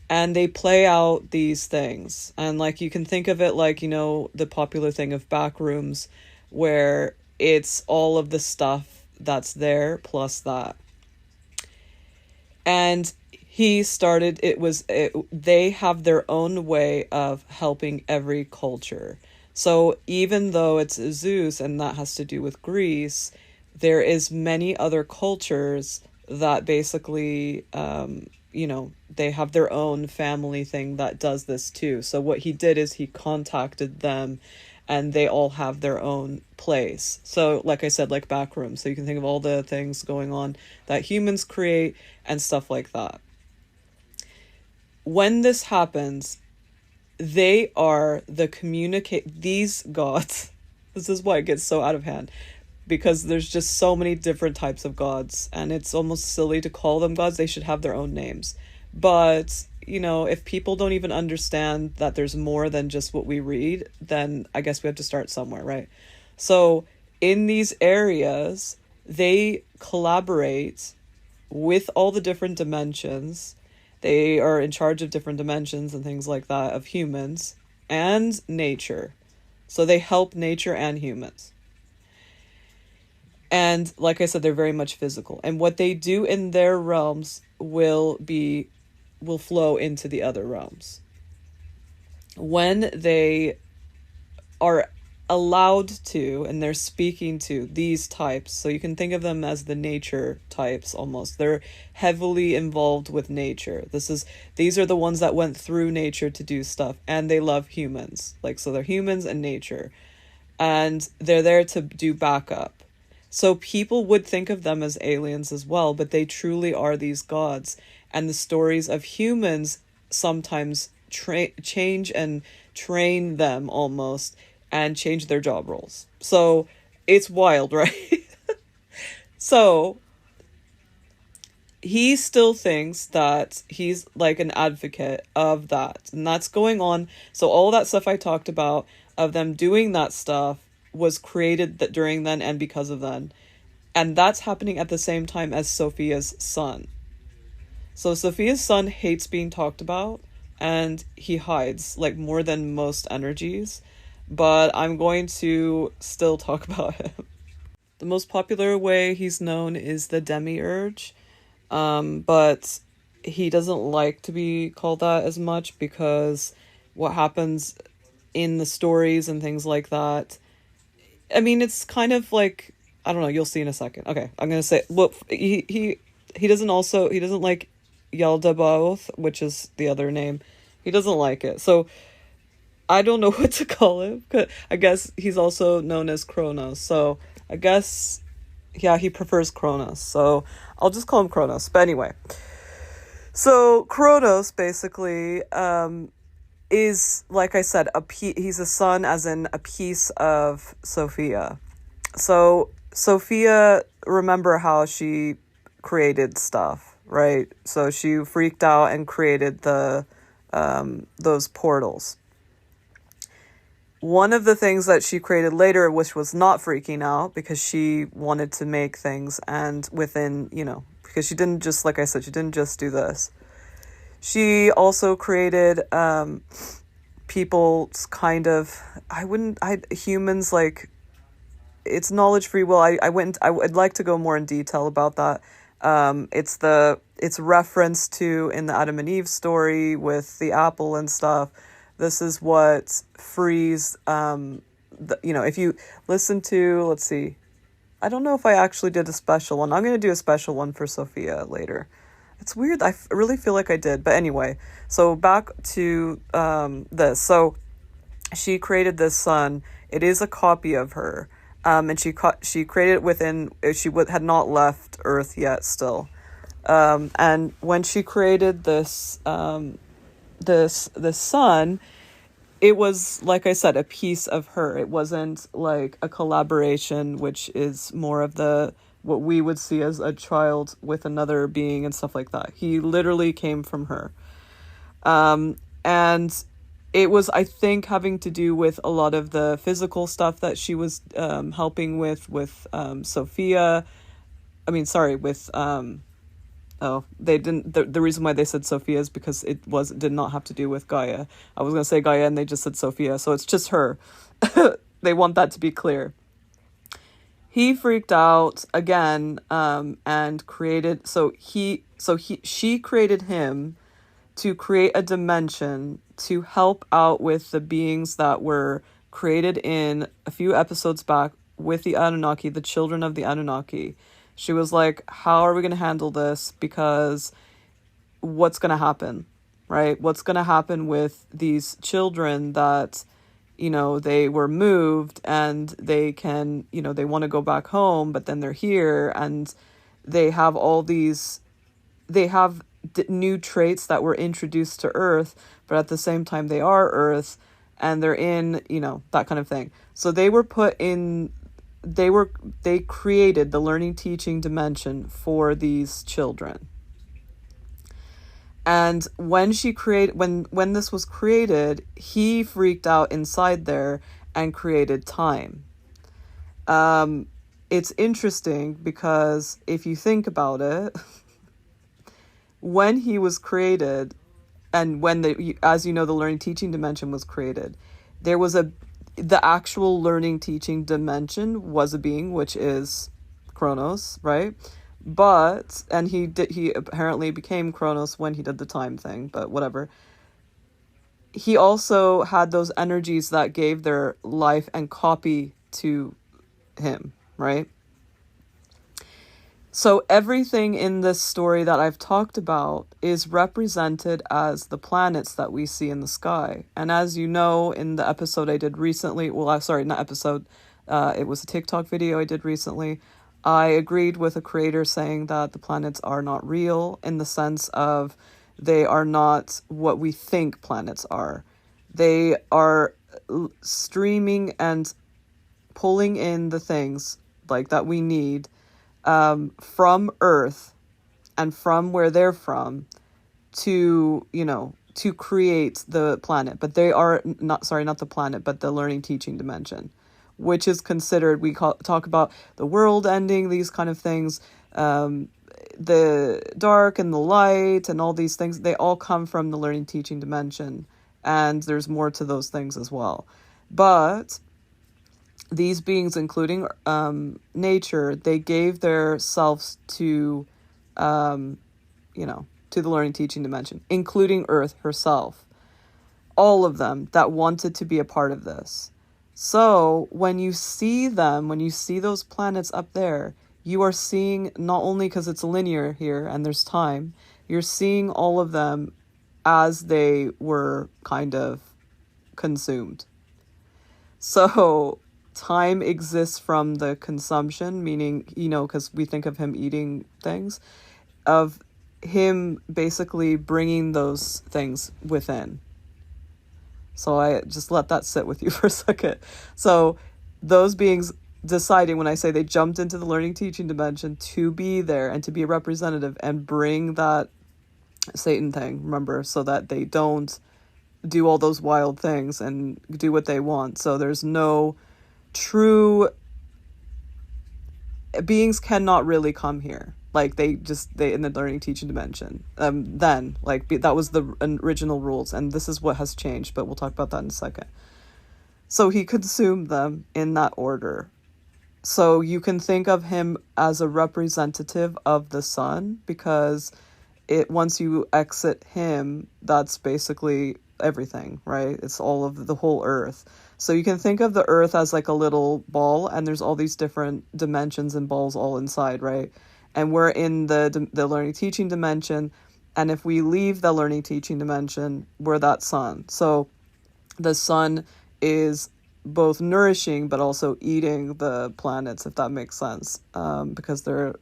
Speaker 1: And they play out these things. And like, you can think of it like, the popular thing of back rooms, where it's all of the stuff that's there plus that. And he started, they have their own way of helping every culture. So even though it's Zeus and that has to do with Greece, there is many other cultures that basically, they have their own family thing that does this too. So what he did is he contacted them, and they all have their own place. So like I said, like back rooms. So you can think of all the things going on that humans create and stuff like that. When this happens, they are these gods. This is why it gets so out of hand, because there's just so many different types of gods, and it's almost silly to call them gods. They should have their own names. But, if people don't even understand that there's more than just what we read, then I guess we have to start somewhere, right? So in these areas, they collaborate with all the different dimensions. They are in charge of different dimensions and things like that of humans and nature. So they help nature and humans. And like I said, they're very much physical. And what they do in their realms will flow into the other realms. When they are allowed to, and they're speaking to these types, so you can think of them as the nature types almost. They're heavily involved with nature. These are the ones that went through nature to do stuff, and they love humans. So they're humans and nature. And they're there to do backup. So people would think of them as aliens as well, but they truly are these gods. And the stories of humans sometimes change and train them almost and change their job roles. So it's wild, right? So he still thinks that he's like an advocate of that, and that's going on. So all that stuff I talked about of them doing that stuff was created that during then and because of then, and that's happening at the same time as Sophia's son. So Sophia's son hates being talked about, and he hides like more than most energies, but I'm going to still talk about him. The most popular way he's known is the Demiurge. But he doesn't like to be called that as much because what happens in the stories and things like that. I mean, it's kind of like, I don't know, you'll see in a second. Okay, I'm gonna say, well, he doesn't like Yaldabaoth, which is the other name. He doesn't like it. So I don't know what to call him. I guess he's also known as Chronos. So I guess, yeah, he prefers Chronos. So I'll just call him Chronos. But anyway, so Chronos basically is, like I said, he's a son, as in a piece of Sophia. So Sophia, remember how she created stuff, right? So she freaked out and created those portals. One of the things that she created later, which was not freaking out because she wanted to make things, and within, because she didn't just, like I said, she didn't just do this. She also created people's kind of, humans, like, it's knowledge free will. I would like to go more in detail about that. It's reference to in the Adam and Eve story with the apple and stuff. This is what frees, if you listen to, let's see, I don't know if I actually did a special one. I'm going to do a special one for Sophia later. It's weird. I really feel like I did. But anyway, so back to this. So she created this son. It is a copy of her. And she created it within, she had not left Earth yet still. And when she created this son, it was, like I said, a piece of her. It wasn't like a collaboration, which is more of what we would see as a child with another being and stuff like that. He literally came from her. And it was, I think, having to do with a lot of the physical stuff that she was helping with Sophia. They didn't. The reason why they said Sophia is because did not have to do with Gaia. I was gonna say Gaia, and they just said Sophia, so it's just her. They want that to be clear. He freaked out again, and created. She created him to create a dimension to help out with the beings that were created in a few episodes back with the Anunnaki, the children of the Anunnaki. She was like, how are we going to handle this? Because what's going to happen, right? What's going to happen with these children that, they were moved and they can, they want to go back home, but then they're here and they have new traits that were introduced to Earth, but at the same time they are Earth and they're in, that kind of thing. So they were put in, they created the learning teaching dimension for these children. And when when this was created, he freaked out inside there and created time. It's interesting because if you think about it, when he was created and when as you know, the learning teaching dimension was created, there was the actual learning teaching dimension was a being, which is Chronos, right? And he apparently became Chronos when he did the time thing, but whatever. He also had those energies that gave their life and copy to him, right? So everything in this story that I've talked about is represented as the planets that we see in the sky. And as you know, in the episode I did recently, it was a TikTok video I did recently, I agreed with a creator saying that the planets are not real in the sense of they are not what we think planets are. They are streaming and pulling in the things like that we need from Earth and from where they're from to, to create the planet. But they are not the planet, but the learning teaching dimension, which is considered, talk about the world ending, these kind of things, the dark and the light and all these things, they all come from the learning teaching dimension. And there's more to those things as well. But these beings, including nature, they gave their selves to, to the learning teaching dimension, including Earth herself. All of them that wanted to be a part of this. So when you see them, when you see those planets up there, you are seeing, not only because it's linear here and there's time, you're seeing all of them as they were kind of consumed. So time exists from the consumption, meaning, because we think of him eating things, of him basically bringing those things within. So I just let that sit with you for a second. So those beings deciding, when I say they jumped into the learning teaching dimension, to be there and to be a representative and bring that Satan thing, remember, so that they don't do all those wild things and do what they want. So there's no true beings cannot really come here. Like they in the learning teaching dimension. Then that was the original rules, and this is what has changed, but we'll talk about that in a second. So he consumed them in that order. So you can think of him as a representative of the sun, because once you exit him, that's basically everything, right? It's all of the whole earth. So you can think of the earth as like a little ball, and there's all these different dimensions and balls all inside, right? And we're in the learning teaching dimension, and if we leave the learning teaching dimension, we're that sun. So the sun is both nourishing but also eating the planets, if that makes sense, because they're,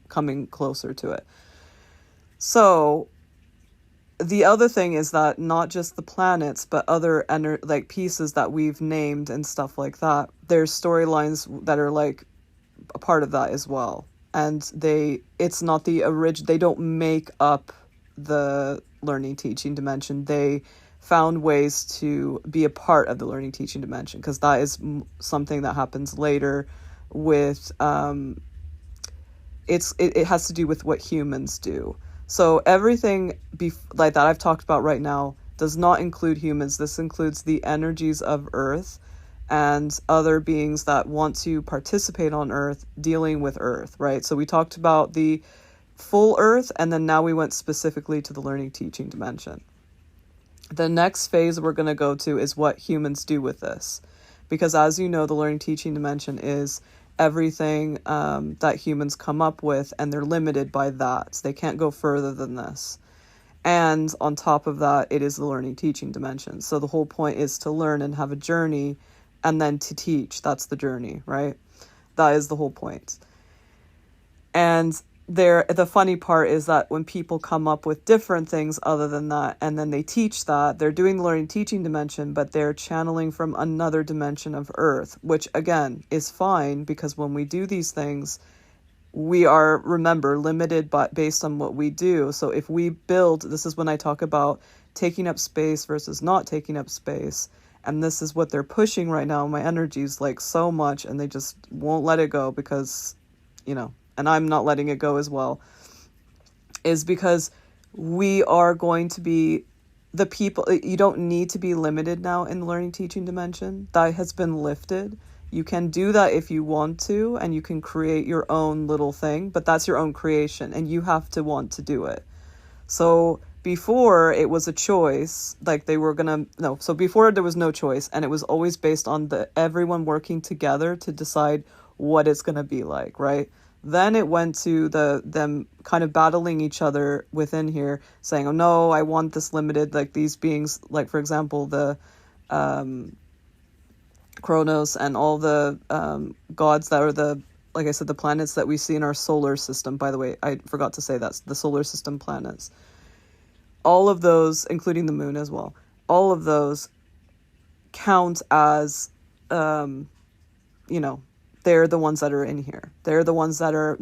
Speaker 1: coming closer to it. So the other thing is that not just the planets, but other pieces that we've named and stuff like that, there's storylines that are like a part of that as well. And it's not the original, they don't make up the learning teaching dimension. They found ways to be a part of the learning teaching dimension, because that is something that happens later with, it has to do with what humans do. So everything like that I've talked about right now does not include humans. This includes the energies of Earth and other beings that want to participate on Earth, dealing with Earth, right? So we talked about the full Earth, and then now we went specifically to the learning teaching dimension. The next phase we're going to go to is what humans do with this. Because as you know, the learning teaching dimension is everything that humans come up with, and they're limited by that. They can't go further than this. And on top of that, it is the learning teaching dimension. So the whole point is to learn and have a journey, and then to teach. That's the journey, right? That is the whole point. And the funny part is that when people come up with different things other than that, and then they teach that, they're doing the learning teaching dimension, but they're channeling from another dimension of Earth, which again is fine, because when we do these things, we are, remember, limited based on what we do. So if we build, this is when I talk about taking up space versus not taking up space. And this is what they're pushing right now. My energy is like so much, and they just won't let it go because, and I'm not letting it go as well, is because we are going to be the people. You don't need to be limited now in the learning teaching dimension. That has been lifted. You can do that if you want to, and you can create your own little thing, but that's your own creation, and you have to want to do it. So before it was a choice, so before there was no choice, and it was always based on everyone working together to decide what it's going to be like, right? Then it went to them kind of battling each other within here, saying, oh no, I want this limited, like these beings, like for example, the Chronos and all the gods that are like I said, the planets that we see in our solar system. By the way, I forgot to say that's the solar system planets. All of those, including the moon as well, all of those count as, they're the ones that are in here. They're the ones that are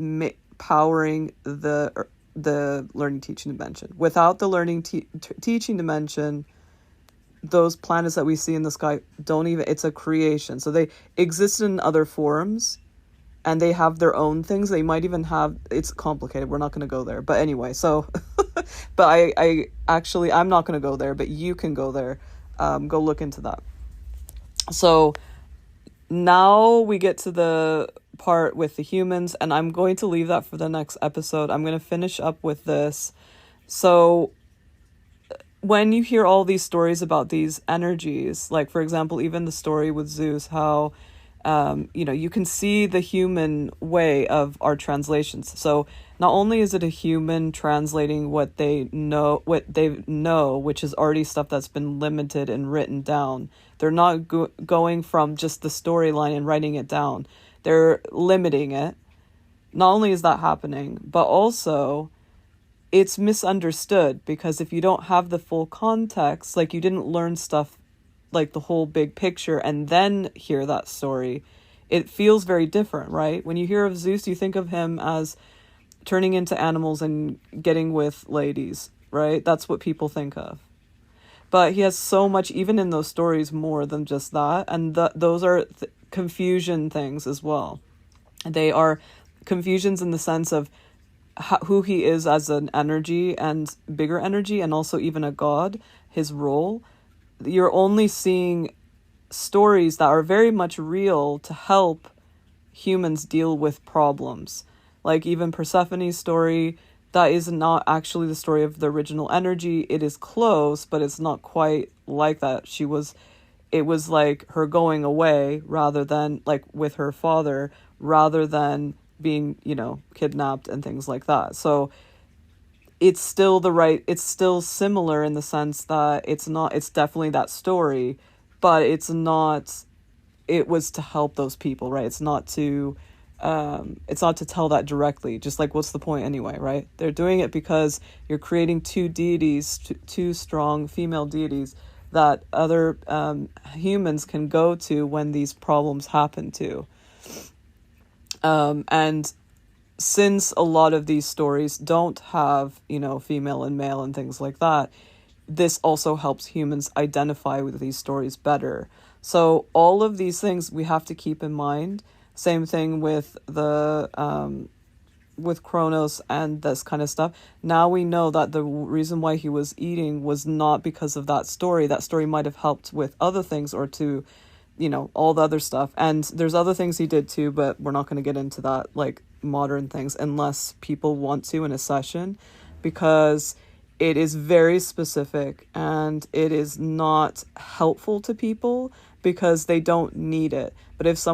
Speaker 1: powering the learning teaching dimension. Without the learning teaching dimension, those planets that we see in the sky it's a creation. So they exist in other forms, and they have their own things. They might even have, it's complicated. We're not going to go there. But anyway, so, but I'm not going to go there, but you can go there. Go look into that. So now we get to the part with the humans, and I'm going to leave that for the next episode. I'm going to finish up with this. So when you hear all these stories about these energies, like, for example, even the story with Zeus, how, you can see the human way of our translations. So not only is it a human translating what they know, which is already stuff that's been limited and written down. They're not going from just the storyline and writing it down. They're limiting it. Not only is that happening, but also it's misunderstood, because if you don't have the full context, like you didn't learn stuff like the whole big picture and then hear that story, it feels very different, right? When you hear of Zeus, you think of him as turning into animals and getting with ladies, right? That's what people think of. But he has so much, even in those stories, more than just that. And those are confusion things as well. They are confusions in the sense of who he is as an energy and bigger energy, and also even a god, his role. You're only seeing stories that are very much real to help humans deal with problems. Like even Persephone's story, that is not actually the story of the original energy. It is close, but it's not quite like that. It was like her going away rather than like with her father, rather than being, kidnapped and things like that. So it's still similar in the sense that it's definitely that story, but it was to help those people, right? It's not to tell that directly. Just like, what's the point anyway, right? They're doing it because you're creating two deities, two strong female deities that other humans can go to when these problems happen to. And since a lot of these stories don't have, female and male and things like that, this also helps humans identify with these stories better. So all of these things we have to keep in mind. Same thing with with Chronos and this kind of stuff. Now we know that the reason why he was eating was not because of that story. That story might have helped with other things, or to, all the other stuff. And there's other things he did too, but we're not going to get into that, like modern things, unless people want to in a session, because it is very specific and it is not helpful to people because they don't need it. But if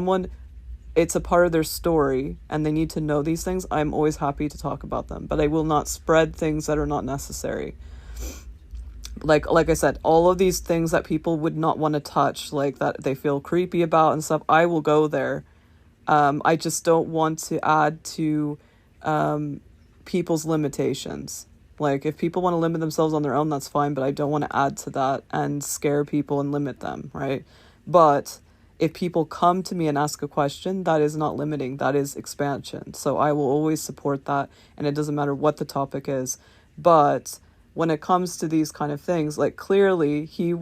Speaker 1: it's a part of their story and they need to know these things, I'm always happy to talk about them, but I will not spread things that are not necessary. Like I said, all of these things that people would not want to touch, like that they feel creepy about and stuff, I will go there. I just don't want to add to people's limitations. Like, if people want to limit themselves on their own, that's fine, but I don't want to add to that and scare people and limit them, right? But if people come to me and ask a question, that is not limiting, that is expansion. So I will always support that, and it doesn't matter what the topic is. But when it comes to these kind of things, like, clearly he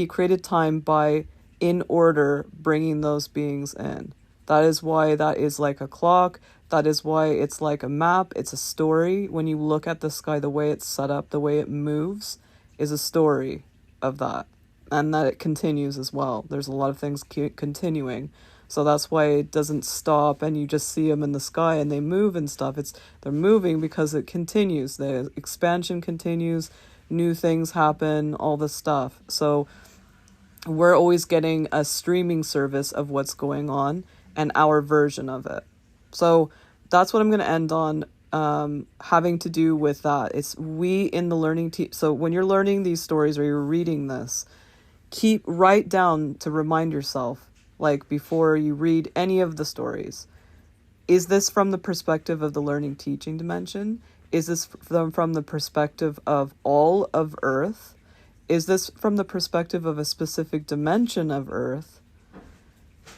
Speaker 1: created time by, in order, bringing those beings in. That is why that is like a clock. That is why it's like a map. It's a story. When you look at the sky, the way it's set up, the way it moves is a story of that. And that it continues as well. There's a lot of things continuing. So that's why it doesn't stop and you just see them in the sky and they move and stuff. They're moving because it continues. The expansion continues. New things happen, all this stuff. So we're always getting a streaming service of what's going on and our version of it. So that's what I'm going to end on, having to do with that. It's we in the learning team. So when you're learning these stories or you're reading this, write down to remind yourself, like before you read any of the stories, is this from the perspective of the learning teaching dimension? Is this from the perspective of all of Earth? Is this from the perspective of a specific dimension of Earth?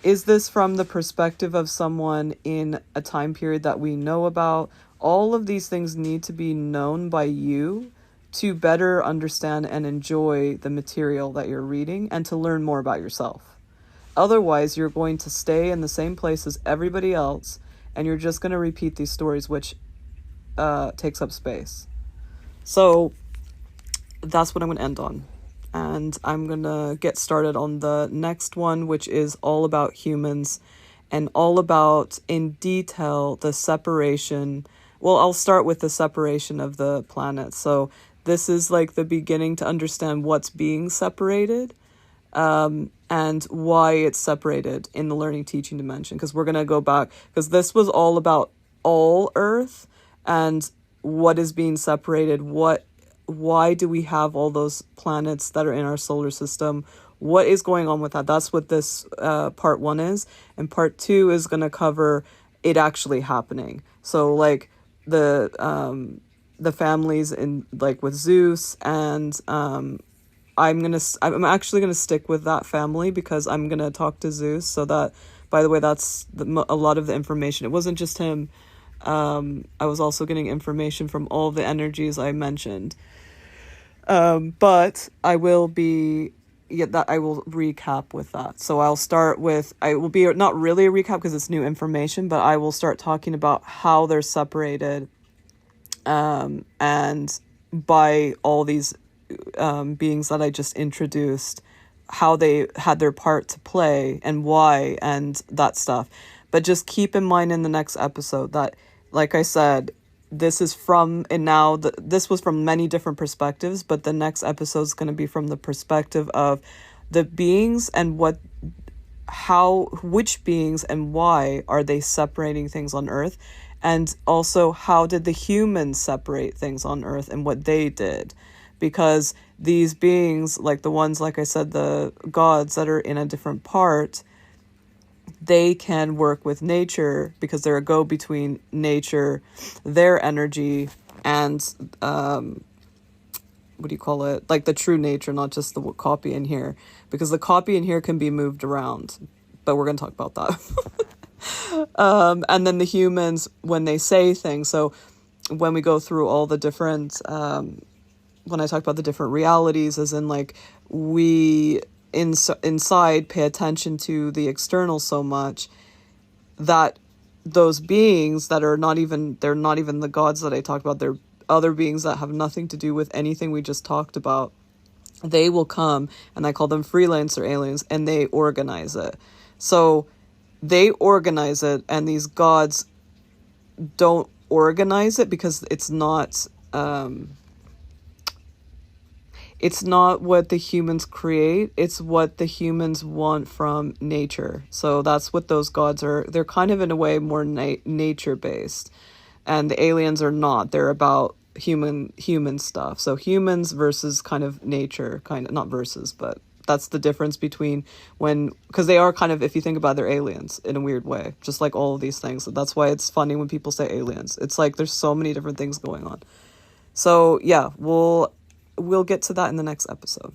Speaker 1: Is this from the perspective of someone in a time period that we know about? All of these things need to be known by you to better understand and enjoy the material that you're reading and to learn more about yourself. Otherwise, you're going to stay in the same place as everybody else, and you're just going to repeat these stories, which takes up space. So that's what I'm going to end on. And I'm going to get started on the next one, which is all about humans and all about, in detail, the separation. Well, I'll start with the separation of the planets. So this is like the beginning to understand what's being separated, and why it's separated in the learning teaching dimension. Because we're going to go back, because this was all about all Earth and what is being separated, why do we have all those planets that are in our solar system? What is going on with that? That's what this part 1 is. And part 2 is going to cover it actually happening. So like the families in, like, with Zeus, and I'm actually going to stick with that family because I'm going to talk to Zeus. So that, by the way, that's a lot of the information. It wasn't just him. I was also getting information from all the energies I mentioned. But I will recap with that. So I'll start with, I will be not really a recap because it's new information, but I will start talking about how they're separated, and by all these beings that I just introduced, how they had their part to play and why and that stuff. But just keep in mind in the next episode that, like I said, this is from, and now this was from many different perspectives, but the next episode is going to be from the perspective of the beings and which beings and why are they separating things on Earth, and also how did the humans separate things on Earth and what they did. Because these beings, like the ones, like I said, the gods that are in a different part, they can work with nature because they're a go-between nature, their energy, and what do you call it? Like the true nature, not just the copy in here. Because the copy in here can be moved around. But we're going to talk about that. And then the humans, when they say things. So when we go through all the different, when I talk about the different realities, as in like we inside pay attention to the external so much that those beings that are they're not even the gods that I talked about, they're other beings that have nothing to do with anything we just talked about. They will come, and I call them freelancer aliens, and they organize it. So they organize it, and these gods don't organize it because it's not what the humans create. It's what the humans want from nature. So that's what those gods are. They're kind of in a way more nature based, and the aliens are not. They're about human stuff. So humans versus kind of nature, kind of not versus, but that's the difference between because they are kind of, if you think about it, they're aliens in a weird way, just like all of these things. So that's why it's funny when people say aliens. It's like there's so many different things going on. So yeah, we'll get to that in the next episode.